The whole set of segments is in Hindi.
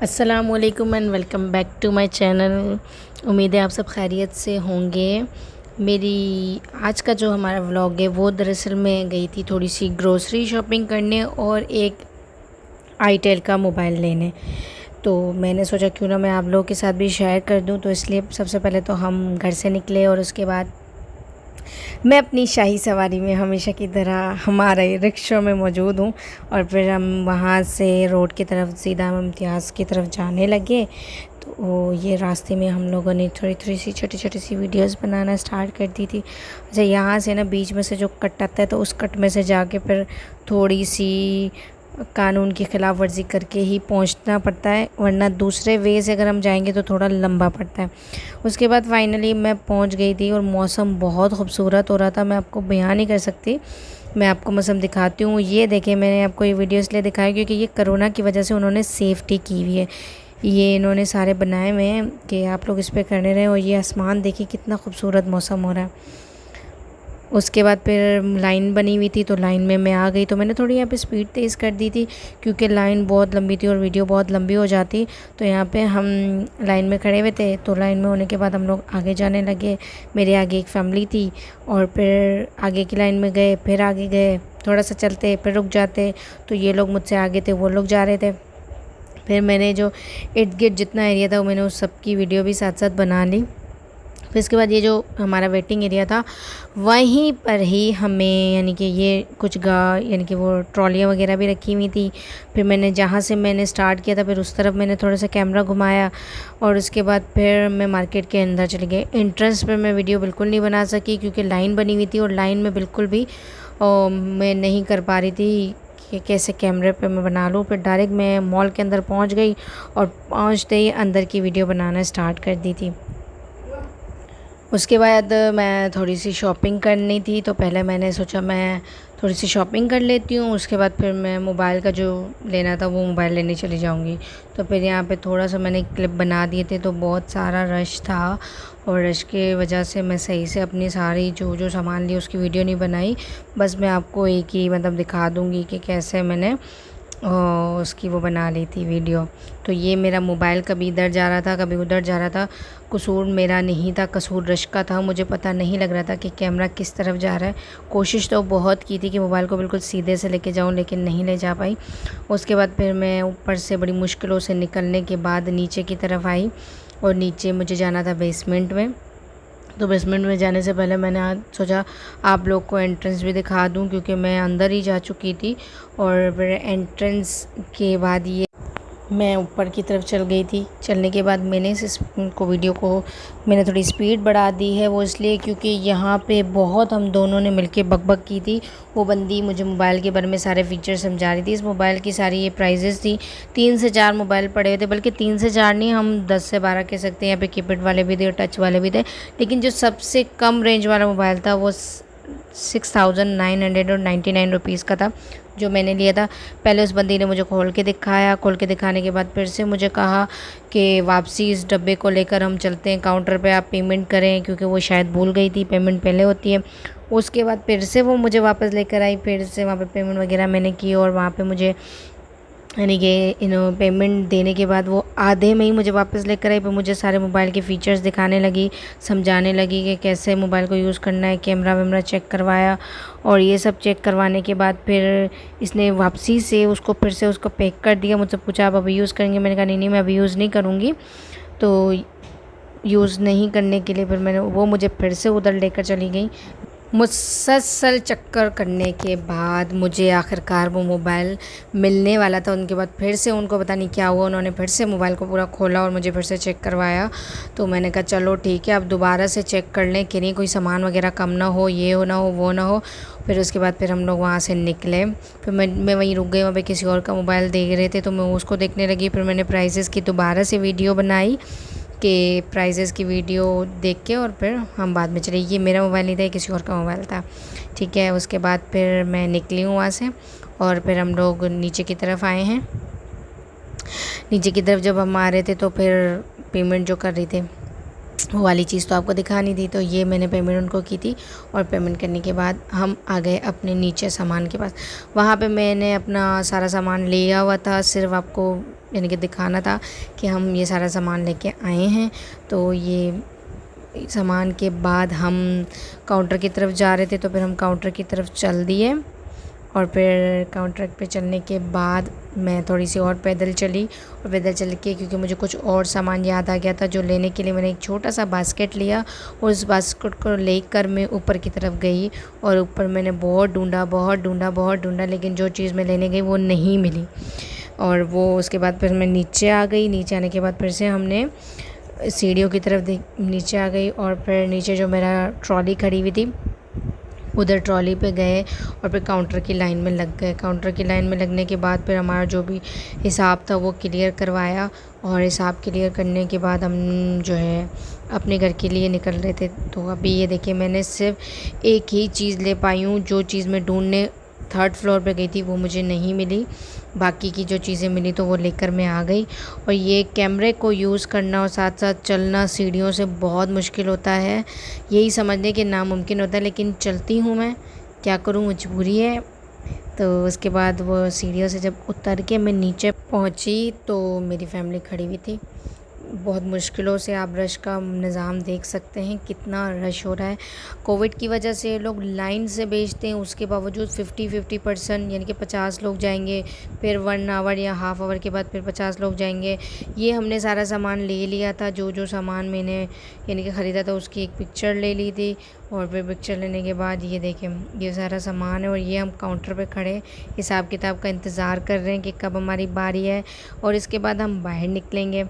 अस्सलामुअलैकुम and welcome back to my channel. उम्मीद है आप सब खैरियत से होंगे। मेरी आज का जो हमारा व्लॉग है वो दरअसल मैं गई थी थोड़ी सी ग्रोसरी शॉपिंग करने और एक आईटेल का मोबाइल लेने। तो मैंने सोचा क्यों ना मैं आप लोगों के साथ भी शेयर कर दूं, तो इसलिए सबसे पहले तो हम घर से निकले और उसके बाद मैं अपनी शाही सवारी में हमेशा की तरह हमारे रिक्शा में मौजूद हूँ और फिर हम वहाँ से रोड की तरफ सीधा हम इम्तियाज़ की तरफ जाने लगे। तो ये रास्ते में हम लोगों ने थोड़ी थोड़ी सी छोटी छोटी सी वीडियोस बनाना स्टार्ट कर दी थी। अच्छा, यहाँ से ना बीच में से जो कट आता है तो उस कट में से जाके फिर थोड़ी सी कानून की ख़िलाफ़ वर्जी करके ही पहुंचना पड़ता है, वरना दूसरे वे से अगर हम जाएंगे तो थोड़ा लंबा पड़ता है। उसके बाद फाइनली मैं पहुंच गई थी और मौसम बहुत खूबसूरत हो रहा था, मैं आपको बयान नहीं कर सकती। मैं आपको मौसम दिखाती हूँ। ये देखें, मैंने आपको ये वीडियो इसलिए दिखाया क्योंकि ये कोरोना की वजह से उन्होंने सेफ्टी की हुई है। ये इन्होंने सारे बनाए हुए हैं कि आप लोग इस पर करने रहें। और ये आसमान देखिए कितना खूबसूरत मौसम हो रहा है। उसके बाद फिर लाइन बनी हुई थी तो लाइन में मैं आ गई, तो मैंने थोड़ी यहाँ पे स्पीड तेज़ कर दी थी क्योंकि लाइन बहुत लंबी थी और वीडियो बहुत लंबी हो जाती। तो यहाँ पे हम लाइन में खड़े हुए थे, तो लाइन में होने के बाद हम लोग आगे जाने लगे। मेरे आगे एक फैमिली थी और फिर आगे की लाइन में गए, फिर आगे गए, थोड़ा सा चलते फिर रुक जाते। तो ये लोग मुझसे आगे थे, वो लोग जा रहे थे। फिर मैंने जो इर्द गिर्द जितना एरिया था वो मैंने उस सब की वीडियो भी साथ साथ बना ली। फिर इसके बाद ये जो हमारा वेटिंग एरिया था वहीं पर ही हमें यानी कि ये कुछ यानी कि वो ट्रॉलियाँ वगैरह भी रखी हुई थी। फिर मैंने जहाँ से मैंने स्टार्ट किया था फिर उस तरफ मैंने थोड़ा सा कैमरा घुमाया और उसके बाद फिर मैं मार्केट के अंदर चली गई। एंट्रेंस पर मैं वीडियो बिल्कुल नहीं बना सकी क्योंकि लाइन बनी हुई थी और लाइन में बिल्कुल भी मैं नहीं कर पा रही थी कि कैसे कैमरे पे मैं बना लूँ। फिर डायरेक्ट मैं मॉल के अंदर पहुँच गई और पहुँचते ही अंदर की वीडियो बनाना स्टार्ट कर दी थी। उसके बाद मैं थोड़ी सी शॉपिंग करनी थी, तो पहले मैंने सोचा मैं थोड़ी सी शॉपिंग कर लेती हूँ। उसके बाद फिर मैं मोबाइल का जो लेना था वो मोबाइल लेने चली जाऊँगी। तो फिर यहाँ पे थोड़ा सा मैंने क्लिप बना दिए थे, तो बहुत सारा रश था और रश के वजह से मैं सही से अपनी सारी जो जो सामान ली उसकी वीडियो नहीं बनाई। बस मैं आपको एक ही मतलब दिखा दूँगी कि कैसे मैंने उसकी वो बना ली थी वीडियो। तो ये मेरा मोबाइल कभी इधर जा रहा था कभी उधर जा रहा था। कसूर मेरा नहीं था, कसूर रश का था। मुझे पता नहीं लग रहा था कि कैमरा किस तरफ जा रहा है। कोशिश तो बहुत की थी कि मोबाइल को बिल्कुल सीधे से लेके जाऊं, लेकिन नहीं ले जा पाई। उसके बाद फिर मैं ऊपर से बड़ी मुश्किलों से निकलने के बाद नीचे की तरफ आई और नीचे मुझे जाना था बेसमेंट में। तो बेसमेंट में जाने से पहले मैंने आज सोचा आप लोग को एंट्रेंस भी दिखा दूं क्योंकि मैं अंदर ही जा चुकी थी। और फिर एंट्रेंस के बाद ये मैं ऊपर की तरफ चल गई थी। चलने के बाद मैंने इस वीडियो को मैंने थोड़ी स्पीड बढ़ा दी है, वो इसलिए क्योंकि यहाँ पे बहुत हम दोनों ने मिलके बकबक की थी। वो बंदी मुझे मोबाइल के बारे में सारे फीचर समझा रही थी। इस मोबाइल की सारी ये प्राइजेस थी। 3 से 4 मोबाइल पड़े हुए थे, बल्कि 3 से 4 नहीं, हम 10 से 12 कह सकते हैं। यहाँ पे कीपैड वाले भी थे और टच वाले भी थे, लेकिन जो सबसे कम रेंज वाला मोबाइल था वो 6,999 रुपीज़ का था जो मैंने लिया था। पहले उस बंदी ने मुझे खोल के दिखाया, खोल के दिखाने के बाद फिर से मुझे कहा कि वापसी इस डब्बे को लेकर हम चलते हैं काउंटर पे, आप पेमेंट करें, क्योंकि वो शायद भूल गई थी, पेमेंट पहले होती है। उसके बाद फिर से वो मुझे वापस लेकर आई, फिर से वहाँ पे पेमेंट वगैरह मैंने की और वहाँ पे मुझे यानी कि पेमेंट देने के बाद वो आधे में ही मुझे वापस लेकर आई। फिर मुझे सारे मोबाइल के फ़ीचर्स दिखाने लगी, समझाने लगी कि कैसे मोबाइल को यूज़ करना है। कैमरा वैमरा चेक करवाया और ये सब चेक करवाने के बाद फिर इसने वापसी से उसको फिर से उसको पैक कर दिया। मुझसे पूछा आप अभी यूज़ करेंगे? मैंने कहा नहीं मैं अभी यूज़ नहीं करूँगी। तो यूज़ नहीं करने के लिए फिर वो मुझे फिर से उधर लेकर चली गई। मुसलसल चक्कर करने के बाद मुझे आखिरकार वो मोबाइल मिलने वाला था। उनके बाद फिर से उनको पता नहीं क्या हुआ, उन्होंने फिर से मोबाइल को पूरा खोला और मुझे फिर से चेक करवाया। तो मैंने कहा चलो ठीक है, अब दोबारा से चेक कर लें कि नहीं कोई सामान वगैरह कम ना हो, ये हो ना हो वो ना हो। फिर उसके बाद फिर हम लोग वहाँ से निकले। फिर मैं वहीं रुक गई, वहाँ पे किसी और का मोबाइल देख रहे थे तो मैं उसको देखने लगी। फिर मैंने प्राइसेस की दोबारा से वीडियो बनाई कि प्राइजेज़ की वीडियो देख के और फिर हम बाद में चले। ये मेरा मोबाइल नहीं था, किसी और का मोबाइल था, ठीक है। उसके बाद फिर मैं निकली हूँ वहाँ से और फिर हम लोग नीचे की तरफ आए हैं। नीचे की तरफ जब हम आ रहे थे तो फिर पेमेंट जो कर रही थे वो वाली चीज़ तो आपको दिखानी थी, तो ये मैंने पेमेंट उनको की थी। और पेमेंट करने के बाद हम आ गए अपने नीचे सामान के पास। वहाँ पे मैंने अपना सारा सामान लिया हुआ था, सिर्फ आपको यानी कि दिखाना था कि हम ये सारा सामान लेके आए हैं। तो ये सामान के बाद हम काउंटर की तरफ जा रहे थे, तो फिर हम काउंटर की तरफ चल दिए और फिर काउंटर पे चलने के बाद मैं थोड़ी सी और पैदल चली और पैदल चल के, क्योंकि मुझे कुछ और सामान याद आ गया था जो लेने के लिए मैंने एक छोटा सा बास्केट लिया और उस बास्केट को लेकर मैं ऊपर की तरफ गई और ऊपर मैंने बहुत ढूंढा, लेकिन जो चीज़ मैं लेने गई वो नहीं मिली। और वो उसके बाद फिर मैं नीचे आ गई। नीचे आने के बाद फिर से हमने सीढ़ियों की तरफ नीचे आ गई और फिर नीचे जो मेरा ट्रॉली खड़ी हुई थी उधर ट्रॉली पे गए और फिर काउंटर की लाइन में लग गए। काउंटर की लाइन में लगने के बाद फिर हमारा जो भी हिसाब था वो क्लियर करवाया और हिसाब क्लियर करने के बाद हम जो है अपने घर के लिए निकल रहे थे। तो अभी ये देखिए मैंने सिर्फ एक ही चीज़ ले पाई हूँ। जो चीज़ मैं ढूंढने 3rd फ्लोर पे गई थी वो मुझे नहीं मिली। बाकी की जो चीज़ें मिली तो वो लेकर मैं आ गई। और ये कैमरे को यूज़ करना और साथ साथ चलना सीढ़ियों से बहुत मुश्किल होता है, यही समझने के नामुमकिन होता है, लेकिन चलती हूँ मैं, क्या करूँ, मजबूरी है। तो उसके बाद वो सीढ़ियों से जब उतर के मैं नीचे पहुँची तो मेरी फैमिली खड़ी हुई थी। बहुत मुश्किलों से आप रश का निज़ाम देख सकते हैं, कितना रश हो रहा है। कोविड की वजह से लोग लाइन से बेचते हैं, उसके बावजूद 50% यानी कि 50 लोग जाएंगे, फिर 1 आवर या हाफ़ आवर के बाद फिर 50 लोग जाएंगे। ये हमने सारा सामान ले लिया था, जो सामान मैंने यानी कि ख़रीदा था उसकी एक पिक्चर ले ली थी और फिर पिक्चर लेने के बाद ये देखें ये सारा सामान है और ये हम काउंटर पे खड़े हिसाब किताब का इंतज़ार कर रहे हैं कि कब हमारी बारी है और इसके बाद हम बाहर निकलेंगे।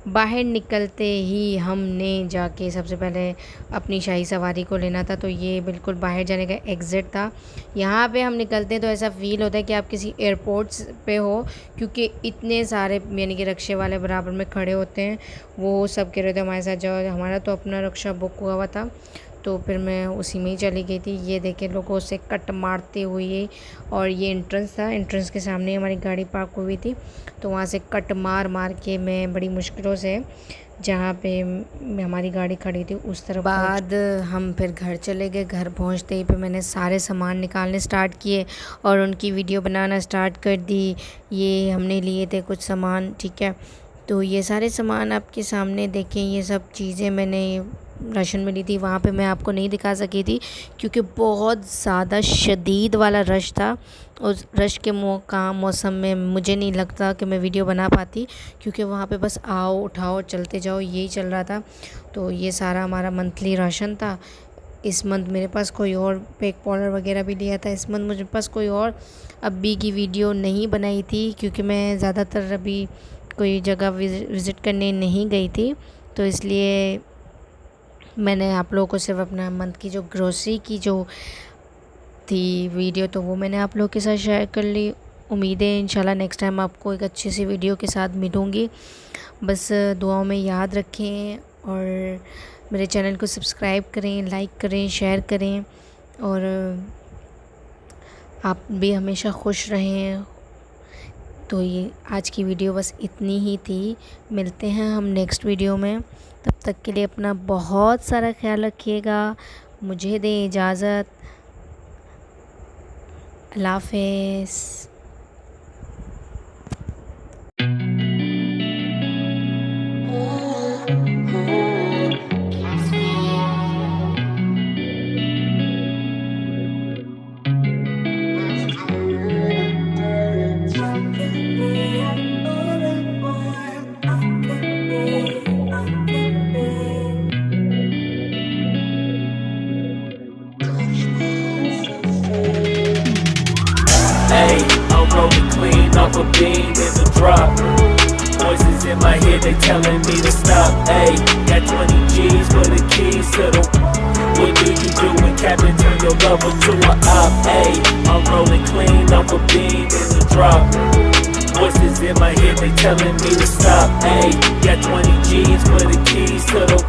बाहर निकलते ही हमने जाके सबसे पहले अपनी शाही सवारी को लेना था। तो ये बिल्कुल बाहर जाने का एग्ज़िट था। यहाँ पे हम निकलते हैं तो ऐसा फ़ील होता है कि आप किसी एयरपोर्ट्स पे हो, क्योंकि इतने सारे यानी कि रिक्शे वाले बराबर में खड़े होते हैं। वो सब कह रहे थे हमारे साथ जाओ, हमारा तो अपना रिक्शा बुक हुआ था तो फिर मैं उसी में ही चली गई थी। ये देखे लोगों से कट मारते हुए, और ये एंट्रेंस था, एंट्रेंस के सामने हमारी गाड़ी पार्क हुई थी तो वहाँ से कट मार के मैं बड़ी मुश्किलों से जहाँ पे हमारी गाड़ी खड़ी थी उस तरफ बाद हम फिर घर चले गए। घर पहुँचते ही फिर मैंने सारे सामान निकालने स्टार्ट किए और उनकी वीडियो बनाना स्टार्ट कर दी। ये हमने लिए थे कुछ सामान, ठीक है। तो ये सारे सामान आपके सामने देखें, ये सब चीज़ें मैंने राशन में ली थी। वहाँ पे मैं आपको नहीं दिखा सकी थी क्योंकि बहुत ज़्यादा शदीद वाला रश था। उस रश के मौसम में मुझे नहीं लगता कि मैं वीडियो बना पाती, क्योंकि वहाँ पे बस आओ उठाओ चलते जाओ यही चल रहा था। तो ये सारा हमारा मंथली राशन था। इस मंथ मेरे पास कोई और पेक पाउडर वगैरह भी लिया था। इस मंथ मुझे पास कोई और अभी की वीडियो नहीं बनाई थी क्योंकि मैं ज़्यादातर अभी कोई जगह विज़िट करने नहीं गई थी, तो इसलिए मैंने आप लोगों को सिर्फ अपना मंथ की जो ग्रोसरी की जो थी वीडियो तो वो मैंने आप लोगों के साथ शेयर कर ली। उम्मीद है इंशाल्लाह नेक्स्ट टाइम आपको एक अच्छी सी वीडियो के साथ मिलूँगी। बस दुआओं में याद रखें और मेरे चैनल को सब्सक्राइब करें, लाइक करें, शेयर करें और आप भी हमेशा खुश रहें। तो ये आज की वीडियो बस इतनी ही थी। मिलते हैं हम नेक्स्ट वीडियो में, तब तक के लिए अपना बहुत सारा ख्याल रखिएगा। मुझे दें इजाज़त। अल्लाह हाफ़िज़। Hey, I'm rolling clean off a beam in the drop. Voices in my head, they telling me to stop. Hey, got 20 G's for the keys to the. What do you do when Captain turn your lover to a op? Hey, I'm rolling clean off a beam in the drop. Voices in my head, they telling me to stop. Hey, got 20 G's for the keys to the.